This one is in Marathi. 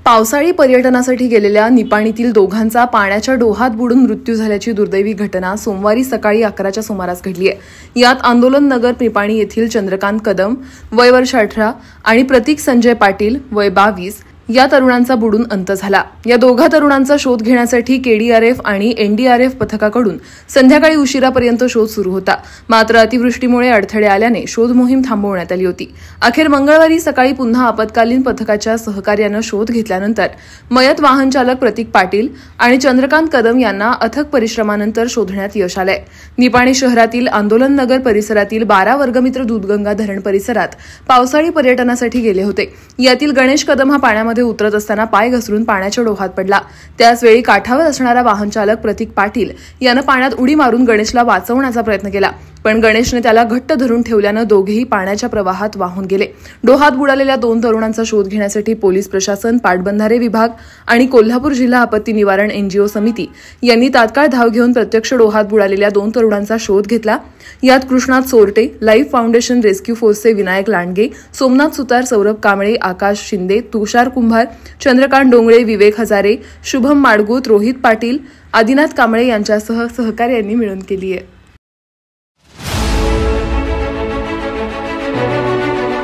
पावसाळी पर्यटनासाठी गेलेल्या निपाणीतील दोघांचा पाण्याच्या डोहात बुडून मृत्यू झाल्याची दुर्दैवी घटना सोमवारी सकाळी 11च्या सुमारास घडली आहे। यात आंदोलन नगर निपाणी येथील चंद्रकांत कदम वय वर्ष 18 आणि प्रतीक संजय पाटील वय 22 या तरुणांचा बुडून अंत झाला। या दोघा तरुणांचा शोध घेण्यासाठी केडीआरएफ आणि एनडीआरएफ पथकाकडून संध्याकाळी उशिरापर्यंत शोध सुरू होता। मात्र अतिवृष्टीमुळे अडथळे आल्याने शोध मोहीम थांबवण्यात आली होती। अखेर मंगळवारी सकाळी पुन्हा आपत्कालीन पथकाच्या सहकार्याने शोध घेतल्यानंतर मयत वाहन चालक प्रतीक पाटील आणि चंद्रकांत कदम यांना अथक परिश्रमानंतर शोधण्यात यश आले। निपाणी शहरातील आंदोलन नगर परिसरातील 12 वर्गमित्र दूधगंगा धरण परिसरात पावसाळी पर्यटनासाठी गेले होते। यातील गणेश कदम हा पाण्यामध्ये उतरत असताना पाय घसरून पाण्याच्या डोहात पडला। त्याचवेळी काठावर असणारा वाहन चालक प्रतीक पाटील याने पाण्यात उडी मारून गणेशला वाचवण्याचा प्रयत्न केला, पण गणेशने त्याला घट्ट धरून ठेवल्याने दोघेही पाण्याच्या प्रवाहात वाहून गेले। डोहात बुडालेल्या 2 तरुणांचा शोध घेण्यासाठी पोलीस प्रशासन, पाटबंधारे विभाग आणि कोल्हापूर जिल्हा आपत्ती निवारण एनजीओ समिती यांनी तात्काळ धाव घेऊन प्रत्यक्ष डोहात बुडालेल्या 2 तरुणांचा शोध घेतला। यात कृष्णात सोरटे, लाईफ फाउंडेशन रेस्क्यू फोर्सचे विनायक लांडगे, सोमनाथ सुतार, सौरभ कांबळे, आकाश शिंदे, तुषार कुंभार, चंद्रकांत डोंगळे, विवेक हजारे, शुभम माडगूत, रोहित पाटील, आदिनाथ कांबळे यांच्यासह सहकार्यांनी मिळून केली आहे।